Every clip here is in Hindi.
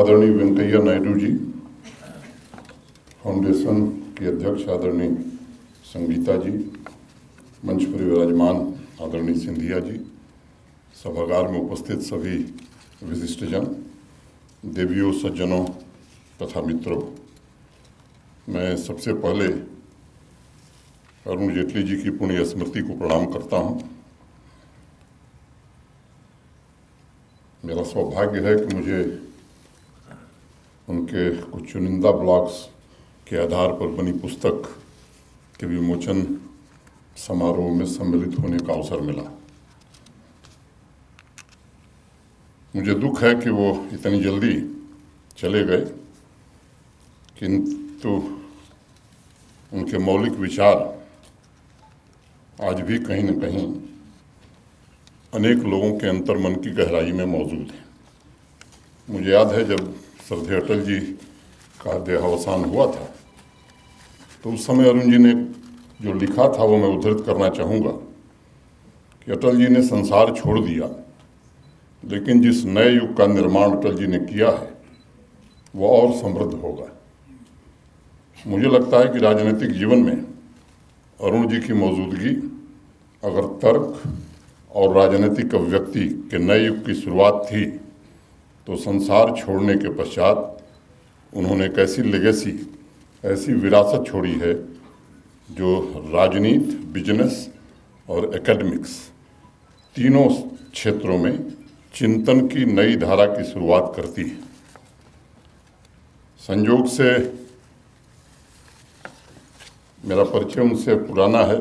आदरणीय वेंकैया नायडू जी, फाउंडेशन के अध्यक्ष आदरणीय संगीता जी, मंच पर विराजमान आदरणीय सिंधिया जी, सभागार में उपस्थित सभी विशिष्टजन, देवियों, सज्जनों तथा मित्रों, मैं सबसे पहले अरुण जेटली जी की पुण्य स्मृति को प्रणाम करता हूं। मेरा सौभाग्य है कि मुझे उनके कुछ चुनिंदा ब्लॉग्स के आधार पर बनी पुस्तक के विमोचन समारोह में सम्मिलित होने का अवसर मिला। मुझे दुख है कि वो इतनी जल्दी चले गए, किंतु उनके मौलिक विचार आज भी कहीं न कहीं अनेक लोगों के अंतर्मन की गहराई में मौजूद है। मुझे याद है जब श्रद्धेय अटल जी का देहावसान हुआ था तो उस समय अरुण जी ने जो लिखा था वो मैं उद्धृत करना चाहूँगा कि अटल जी ने संसार छोड़ दिया, लेकिन जिस नए युग का निर्माण अटल जी ने किया है वो और समृद्ध होगा। मुझे लगता है कि राजनीतिक जीवन में अरुण जी की मौजूदगी अगर तर्क और राजनीतिक अभिव्यक्ति के नए युग की शुरुआत थी तो संसार छोड़ने के पश्चात उन्होंने एक ऐसी लेगेसी, ऐसी विरासत छोड़ी है जो राजनीति, बिजनेस और एकेडमिक्स तीनों क्षेत्रों में चिंतन की नई धारा की शुरुआत करती है। संयोग से मेरा परिचय उनसे पुराना है।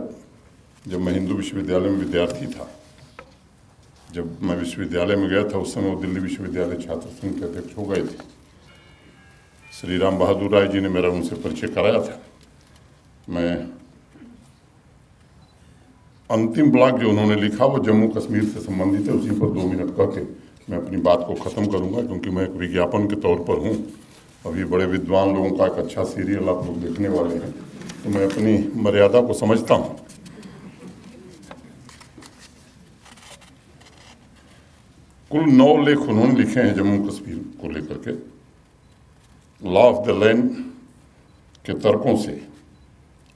जब मैं हिंदू विश्वविद्यालय में विद्यार्थी था, जब मैं विश्वविद्यालय में गया था उस समय वो दिल्ली विश्वविद्यालय छात्र संघ के अध्यक्ष हो गए थे। श्री राम बहादुर राय जी ने मेरा उनसे परिचय कराया था। मैं अंतिम ब्लॉग जो उन्होंने लिखा वो जम्मू कश्मीर से संबंधित है, उसी पर 2 मिनट कह के मैं अपनी बात को ख़त्म करूंगा, क्योंकि मैं एक विज्ञापन के तौर पर हूँ। अभी बड़े विद्वान लोगों का एक अच्छा सीरियल आप लोग देखने वाले हैं, तो मैं अपनी मर्यादा को समझता हूँ। कुल 9 लेख उन्होंने लिखे हैं जम्मू कश्मीर को लेकर के। लॉ ऑफ द लैंड के तर्कों से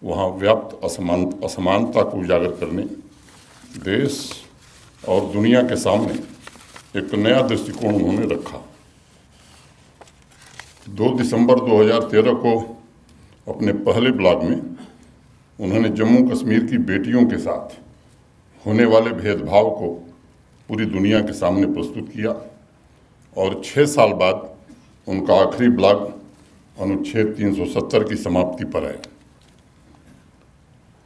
वहाँ व्याप्त असमानता को उजागर करने, देश और दुनिया के सामने एक नया दृष्टिकोण उन्होंने रखा। 2 दिसंबर 2013 को अपने पहले ब्लॉग में उन्होंने जम्मू कश्मीर की बेटियों के साथ होने वाले भेदभाव को पूरी दुनिया के सामने प्रस्तुत किया और 6 साल बाद उनका आखिरी ब्लॉग अनुच्छेद 370 की समाप्ति पर आया।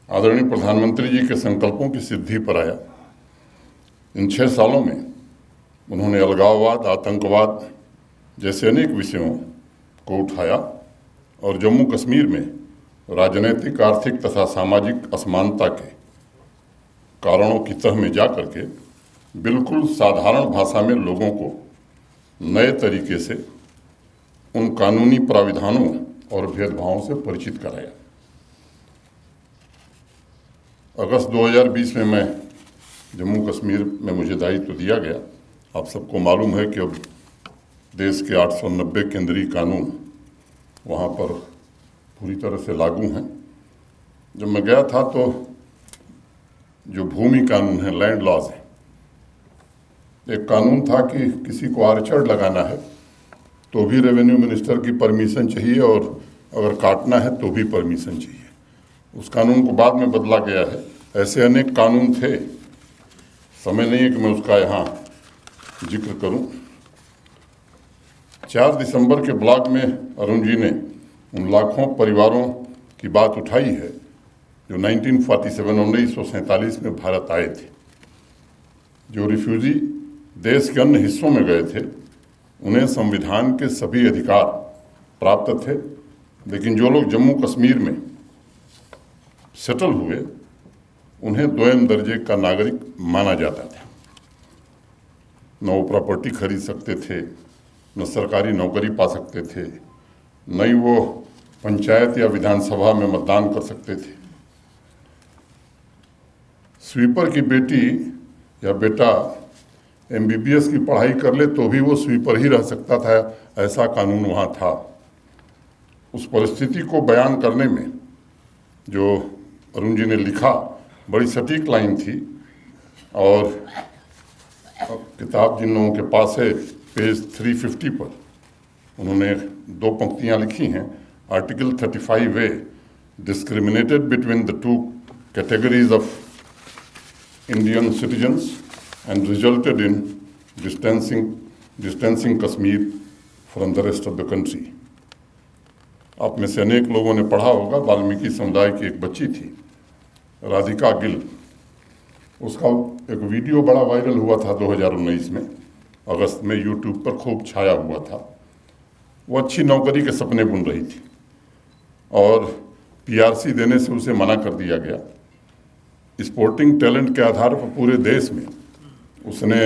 आदरणीय प्रधानमंत्री जी के संकल्पों की सिद्धि पर आया। इन 6 सालों में उन्होंने अलगाववाद, आतंकवाद जैसे अनेक विषयों को उठाया और जम्मू कश्मीर में राजनीतिक, आर्थिक तथा सामाजिक असमानता के कारणों की तह में जा करके बिल्कुल साधारण भाषा में लोगों को नए तरीके से उन कानूनी प्राविधानों और भेदभावों से परिचित कराया। अगस्त 2020 में मैं जम्मू कश्मीर में मुझे दायित्व दिया गया। आप सबको मालूम है कि अब देश के 890 केंद्रीय कानून वहाँ पर पूरी तरह से लागू हैं। जब मैं गया था तो जो भूमि कानून है, लैंड लॉज है, एक कानून था कि किसी को आर्चर लगाना है तो भी रेवेन्यू मिनिस्टर की परमिशन चाहिए और अगर काटना है तो भी परमिशन चाहिए। उस कानून को बाद में बदला गया है। ऐसे अनेक कानून थे, समय नहीं है कि मैं उसका यहाँ जिक्र करूँ। 4 दिसंबर के ब्लॉग में अरुण जी ने उन लाखों परिवारों की बात उठाई है जो 1947 में भारत आए थे, जो रिफ्यूजी देश के अन्य हिस्सों में गए थे। उन्हें संविधान के सभी अधिकार प्राप्त थे, लेकिन जो लोग जम्मू कश्मीर में सेटल हुए उन्हें 2म दर्जे का नागरिक माना जाता था। न वो प्रॉपर्टी खरीद सकते थे, न सरकारी नौकरी पा सकते थे, न ही वो पंचायत या विधानसभा में मतदान कर सकते थे। स्वीपर की बेटी या बेटा MBBS की पढ़ाई कर ले तो भी वो स्वीपर ही रह सकता था, ऐसा कानून वहाँ था। उस परिस्थिति को बयान करने में जो अरुण जी ने लिखा, बड़ी सटीक लाइन थी। और किताब जिन लोगों के पास है, पेज 350 पर उन्होंने 2 पंक्तियां लिखी हैं। Article 35A discriminated between the 2 categories of Indian citizens and resulted in distancing Kashmir from the rest of the country. आप में से अनेक लोगों ने पढ़ा होगा, वाल्मीकि समुदाय की एक बच्ची थी, राधिका गिल। उसका एक वीडियो बड़ा वायरल हुआ था 2019 में, अगस्त में यूट्यूब पर खूब छाया हुआ था। वो अच्छी नौकरी के सपने बुन रही थी और PRC देने से उसे मना कर दिया गया। स्पोर्टिंग टैलेंट के आधार पर पूरे देश में उसने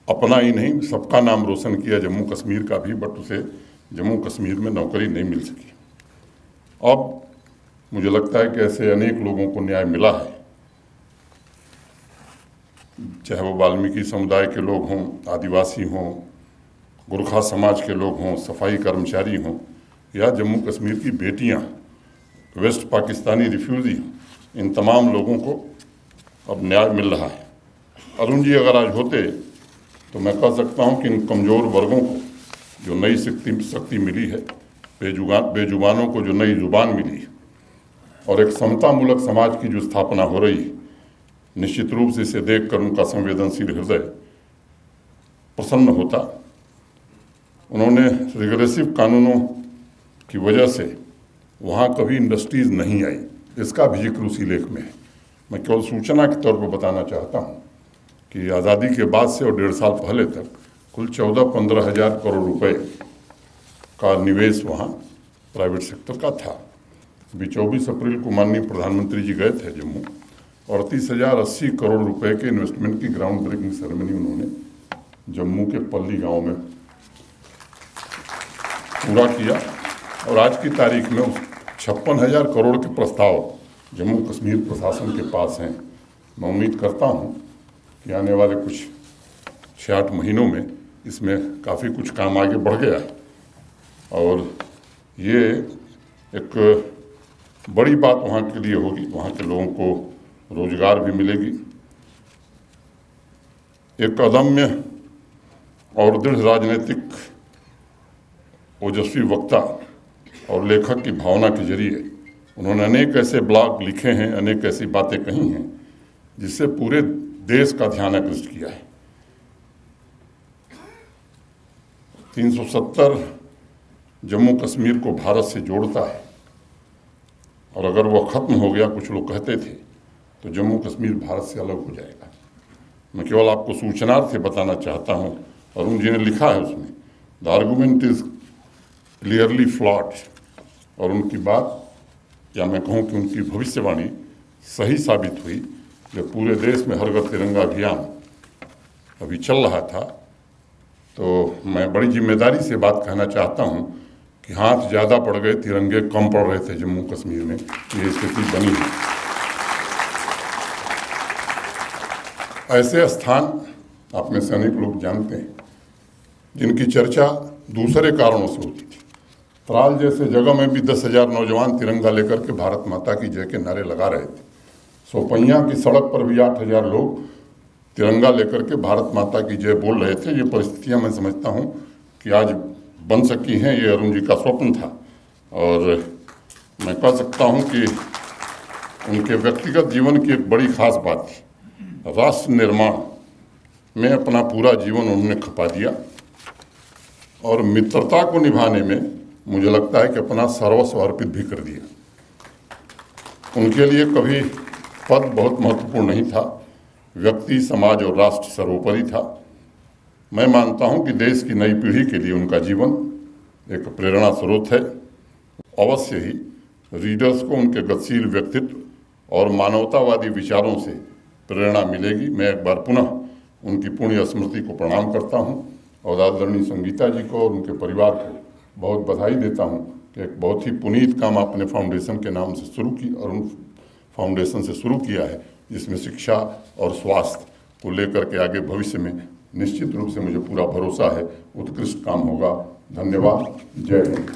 अपना ही नहीं, सबका नाम रोशन किया, जम्मू कश्मीर का भी, बट उसे जम्मू कश्मीर में नौकरी नहीं मिल सकी। अब मुझे लगता है कि ऐसे अनेक लोगों को न्याय मिला है, चाहे वो वाल्मीकि समुदाय के लोग हों, आदिवासी हों, गुरखा समाज के लोग हों, सफाई कर्मचारी हों, या जम्मू कश्मीर की बेटियां, वेस्ट पाकिस्तानी रिफ्यूजी, इन तमाम लोगों को अब न्याय मिल रहा है। अरुण जी अगर आज होते तो मैं कह सकता हूं कि इन कमज़ोर वर्गों को जो नई शक्ति मिली है, बेजुबानों को जो नई जुबान मिली है, और एक समतामूलक समाज की जो स्थापना हो रही है, निश्चित रूप से इसे देखकर उनका संवेदनशील हृदय प्रसन्न होता। उन्होंने रिग्रेसिव कानूनों की वजह से वहाँ कभी इंडस्ट्रीज नहीं आई, इसका भी जिक्र उसी लेख में है। मैं केवल सूचना के तौर पर बताना चाहता हूँ कि आज़ादी के बाद से और 1.5 साल पहले तक कुल 14-15 हज़ार करोड़ रुपए का निवेश वहाँ प्राइवेट सेक्टर का था। अभी 24 अप्रैल को माननीय प्रधानमंत्री जी गए थे जम्मू, 38,080 करोड़ रुपए के इन्वेस्टमेंट की ग्राउंड ब्रेकिंग सेरेमनी उन्होंने जम्मू के पल्ली गांव में पूरा किया। और आज की तारीख में 56,000 करोड़ के प्रस्ताव जम्मू कश्मीर प्रशासन के पास हैं। मैं उम्मीद करता हूं कि आने वाले कुछ 6-8 महीनों में इसमें काफ़ी कुछ काम आगे बढ़ गया है और ये एक बड़ी बात वहाँ के लिए होगी। वहाँ के लोगों को रोजगार भी मिलेगी। एक अदम्य और दृढ़ राजनीतिक ओजस्वी वक्ता और लेखक की भावना के जरिए उन्होंने अनेक ऐसे ब्लॉग लिखे हैं, अनेक ऐसी बातें कही हैं जिससे पूरे देश का ध्यान आकृष्ट किया है। 370 जम्मू कश्मीर को भारत से जोड़ता है और अगर वह खत्म हो गया, कुछ लोग कहते थे, तो जम्मू कश्मीर भारत से अलग हो जाएगा। मैं केवल आपको सूचनार्थ बताना चाहता हूँ। अरुण जी ने लिखा है उसमें, the argument is clearly flawed, और उनकी बात या मैं कहूँ कि उनकी भविष्यवाणी सही साबित हुई। जब पूरे देश में हर घर तिरंगा अभियान अभी चल रहा था, तो मैं बड़ी जिम्मेदारी से बात कहना चाहता हूँ कि हाथ ज़्यादा पड़ गए, तिरंगे कम पड़ रहे थे जम्मू कश्मीर में, ये स्थिति बनी है। ऐसे स्थान आप में से अनेक लोग जानते हैं जिनकी चर्चा दूसरे कारणों से होती थी। त्राल जैसे जगह में भी 10,000 नौजवान तिरंगा लेकर के भारत माता की जय के नारे लगा रहे थे। सोपैया की सड़क पर भी 8,000 लोग तिरंगा लेकर के भारत माता की जय बोल रहे थे। ये परिस्थितियां मैं समझता हूं कि आज बन सकी हैं। ये अरुण जी का स्वप्न था और मैं कह सकता हूं कि उनके व्यक्तिगत जीवन की एक बड़ी खास बात थी, राष्ट्र निर्माण में अपना पूरा जीवन उन्होंने खपा दिया और मित्रता को निभाने में मुझे लगता है कि अपना सर्वस्व अर्पित भी कर दिया। उनके लिए कभी पद बहुत महत्वपूर्ण नहीं था, व्यक्ति, समाज और राष्ट्र सर्वोपरि था। मैं मानता हूं कि देश की नई पीढ़ी के लिए उनका जीवन एक प्रेरणा स्रोत है। अवश्य ही रीडर्स को उनके गतिशील व्यक्तित्व और मानवतावादी विचारों से प्रेरणा मिलेगी। मैं एक बार पुनः उनकी पुण्य स्मृति को प्रणाम करता हूं और आदरणीय संगीता जी को और उनके परिवार को बहुत बधाई देता हूं कि एक बहुत ही पुनीत काम आपने फाउंडेशन के नाम से शुरू की और उन फाउंडेशन से शुरू किया है, जिसमें शिक्षा और स्वास्थ्य को लेकर के आगे भविष्य में निश्चित रूप से मुझे पूरा भरोसा है उत्कृष्ट काम होगा। धन्यवाद। जय हिंद।